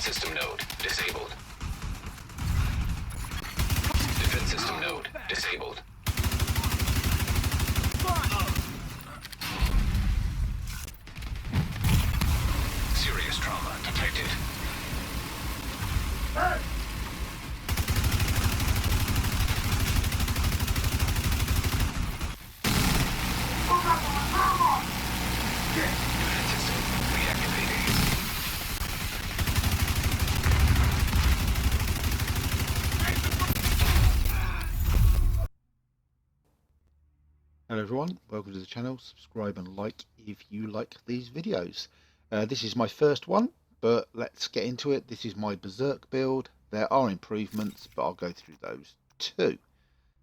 system node disabled. Defense system node disabled. Serious trauma detected. Defense system reactivating. Hello everyone, welcome to the channel. Subscribe and like if you like these videos. This is my first one, but let's get into it. This is my Beserk build. There are improvements, but I'll go through those too.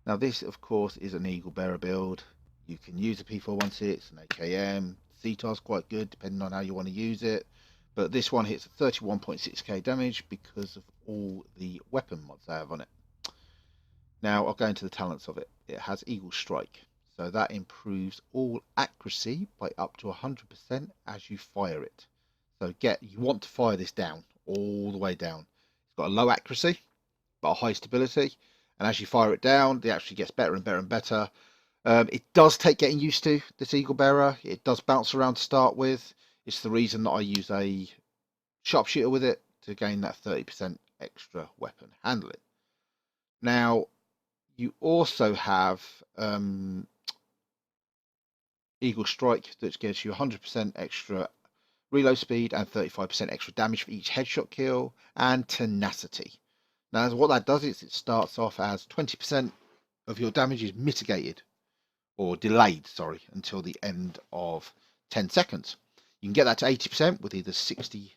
Now this of course is an Eagle Bearer build. You can use a P416, an AKM, CTAR's quite good depending on how you want to use it. But this one hits 31.6k damage because of all the weapon mods I have on it. Now I'll go into the talents of it. It has Eagle Strike. So that improves all accuracy by up to 100% as you fire it. So you want to fire this down, all the way down. It's got a low accuracy, but a high stability. And as you fire it down, it actually gets better and better and better. It does take getting used to, this Eagle Bearer. It does bounce around to start with. It's the reason that I use a sharpshooter with it to gain that 30% extra weapon handling. Now, you also have Eagle Strike that gives you 100% extra reload speed and 35% extra damage for each headshot kill, and tenacity. Now what that does is it starts off as 20% of your damage is mitigated or delayed, sorry, until the end of 10 seconds. You can get that to 80% with either 60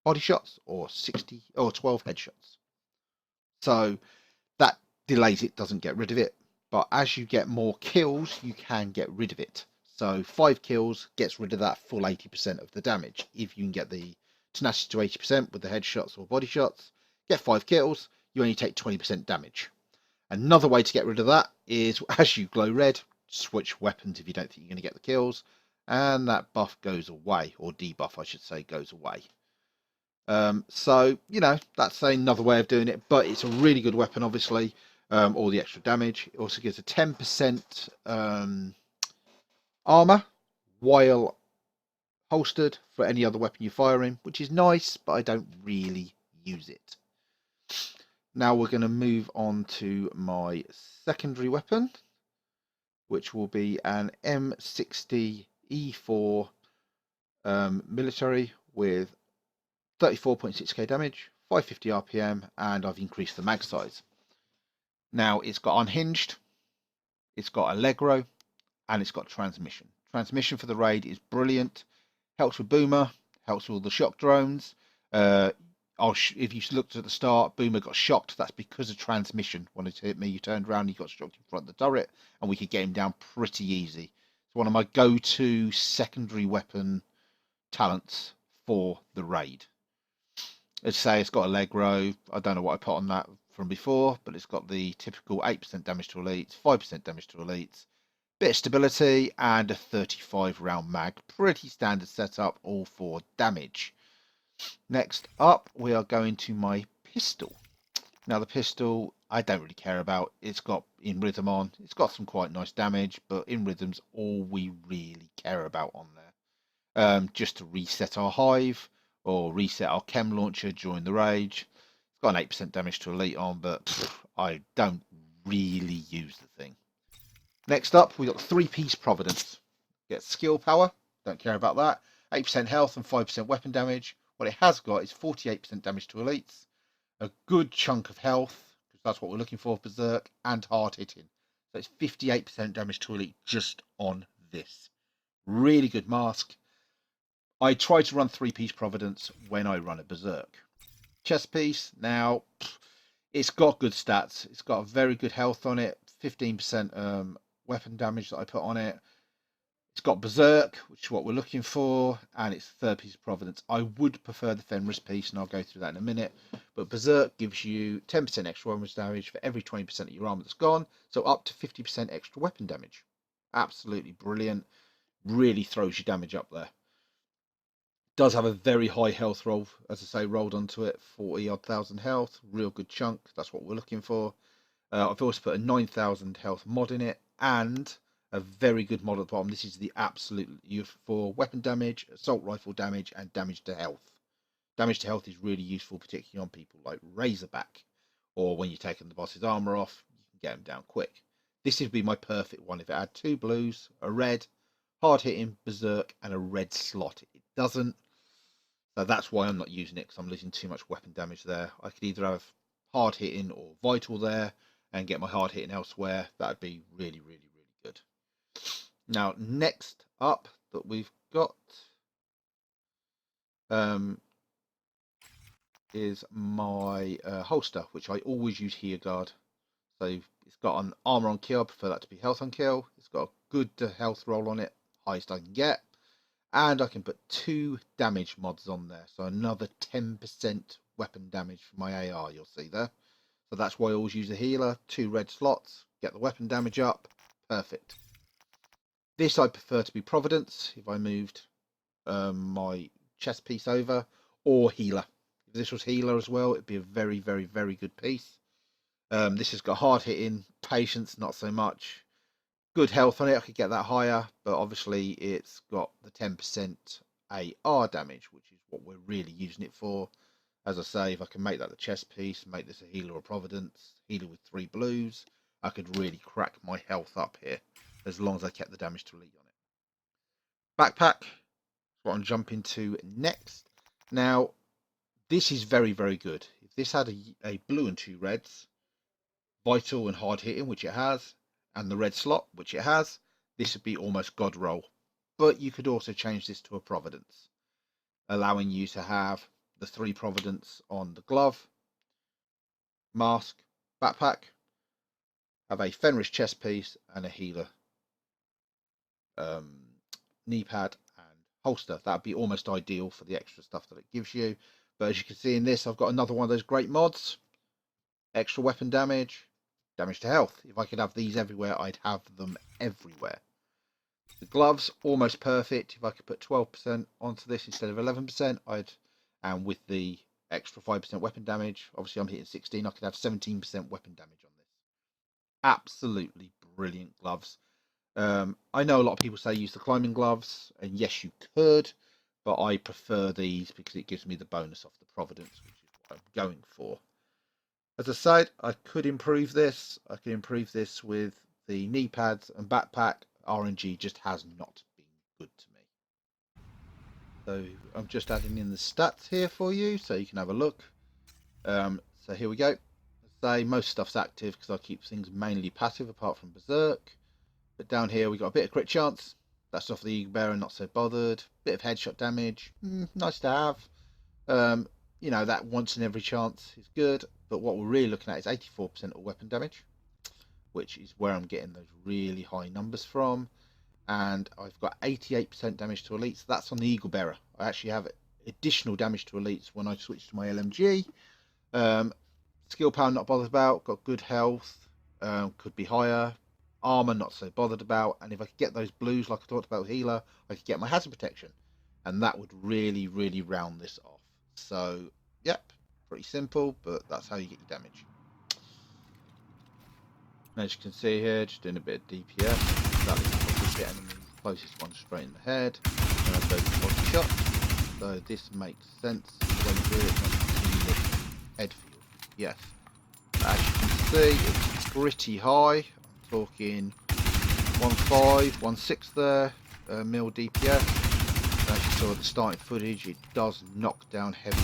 body shots or 60 or 12 headshots. So that delays it, doesn't get rid of it, but as you get more kills you can get rid of it. So 5 kills gets rid of that full 80% of the damage. If you can get the tenacity to 80% with the headshots or body shots, get 5 kills, you only take 20% damage. Another way to get rid of that is, as you glow red, switch weapons if you don't think you're going to get the kills, and that buff goes away, or debuff I should say goes away. So, you know, that's another way of doing it, but it's a really good weapon, obviously. All the extra damage. It also gives a 10% armor while holstered for any other weapon you're firing, which is nice, but I don't really use it. Now we're going to move on to my secondary weapon, which will be an M60 E4 military with 34.6k damage, 550 RPM, and I've increased the mag size. Now it's got unhinged, it's got Allegro, and it's got transmission. Transmission for the raid is brilliant. Helps with Boomer, helps with all the shock drones. If you looked at the start, Boomer got shocked. That's because of transmission. When it hit me, you turned around, he got shocked in front of the turret, and we could get him down pretty easy. It's one of my go-to secondary weapon talents for the raid. Let's say it's got Allegro. I don't know what I put on that from before, but it's got the typical 8% damage to elites, 5% damage to elites, bit of stability, and a 35 round mag. Pretty standard setup, all for damage. Next up, we are going to my pistol. Now the pistol I don't really care about. It's got in rhythm on. It's got some quite nice damage, but in rhythm's all we really care about on there. Just to reset our hive or reset our chem launcher during the rage. It's got an 8% damage to elite on, but I don't really use the thing. Next up, we got 3-piece Providence. Get skill power, don't care about that. 8% health and 5% weapon damage. What it has got is 48% damage to elites, a good chunk of health, because that's what we're looking for, Beserk, and hard hitting. So it's 58% damage to elite just on this. Really good mask. I try to run 3-piece Providence when I run a Beserk. Chest piece, now, it's got good stats. It's got a very good health on it, 15% weapon damage that I put on it. It's got Beserk, which is what we're looking for, and it's 3rd piece of Providence. I would prefer the Fenris piece, and I'll go through that in a minute. But Beserk gives you 10% extra weapon damage for every 20% of your armor that's gone, so up to 50% extra weapon damage. Absolutely brilliant. Really throws your damage up there. Does have a very high health roll, as I say, rolled onto it, 40 odd thousand health, real good chunk. That's what we're looking for. I've also put a 9,000 health mod in it, and a very good mod at the bottom. This is the absolute for weapon damage, assault rifle damage, and damage to health. Damage to health is really useful, particularly on people like Razorback, or when you're taking the boss's armor off, you can get them down quick. This would be my perfect one if it had 2 blues, a red, hard hitting, berserk, and a red slot. It doesn't, so that's why I'm not using it, because I'm losing too much weapon damage there. I could either have hard hitting or vital there and get my hard hitting elsewhere. That would be really, really, really good. Now, next up that we've got is my holster, which I always use here guard. So it's got an armor on kill. I prefer that to be health on kill. It's got a good health roll on it, highest I can get. And I can put 2 damage mods on there. So another 10% weapon damage for my AR, you'll see there. So that's why I always use a healer. 2 red slots, get the weapon damage up. Perfect. This I prefer to be Providence if I moved my chest piece over, or healer. If this was healer as well, it'd be a very, very, very good piece. This has got hard hitting, patience, not so much. Good health on it, I could get that higher, but obviously it's got the 10% AR damage, which is what we're really using it for. As I say, if I can make that the chest piece, make this a healer or Providence, healer with 3 blues, I could really crack my health up here, as long as I kept the damage to elite on it. Backpack, what I'm jumping to next. Now, this is very, very good. If this had a blue and 2 reds, vital and hard hitting, which it has, and the red slot, which it has, this would be almost god roll. But you could also change this to a Providence, allowing you to have the 3 Providence on the glove, mask, backpack, have a Fenris chest piece, and a healer knee pad and holster. That'd be almost ideal for the extra stuff that it gives you. But as you can see in this, I've got another one of those great mods. Extra weapon damage, damage to health. If I could have these everywhere, I'd have them everywhere. The gloves, almost perfect. If I could put 12% onto this instead of 11%, and with the extra 5% weapon damage, obviously I'm hitting 16, I could have 17% weapon damage on this. Absolutely brilliant gloves. I know a lot of people say use the climbing gloves, and yes, you could, but I prefer these because it gives me the bonus off the Providence, which is what I'm going for. As I said, I could improve this. I could improve this with the knee pads and backpack. RNG just has not been good to me. So I'm just adding in the stats here for you so you can have a look. So here we go. Say most stuff's active because I keep things mainly passive apart from Beserk. But down here we got a bit of crit chance. That's off the Eagle Bearer, not so bothered. Bit of headshot damage, nice to have. You know, that once in every chance is good. But what we're really looking at is 84% of weapon damage, which is where I'm getting those really high numbers from. And I've got 88% damage to elites. That's on the Eagle Bearer. I actually have additional damage to elites when I switch to my LMG. Skill power not bothered about. Got good health. Could be higher. Armor not so bothered about. And if I could get those blues like I talked about with healer, I could get my hazard protection, and that would really, really round this off. So yep, pretty simple, but that's how you get your damage. And as you can see here, just doing a bit of DPS. That is the enemy closest one straight in the head, and I go for body shot. So this makes sense when you do it, not the head field. Yes, as you can see, it's pretty high. I'm talking 1.5, 1.6 there, mil DPS. As you saw at the starting footage, it does knock down heavy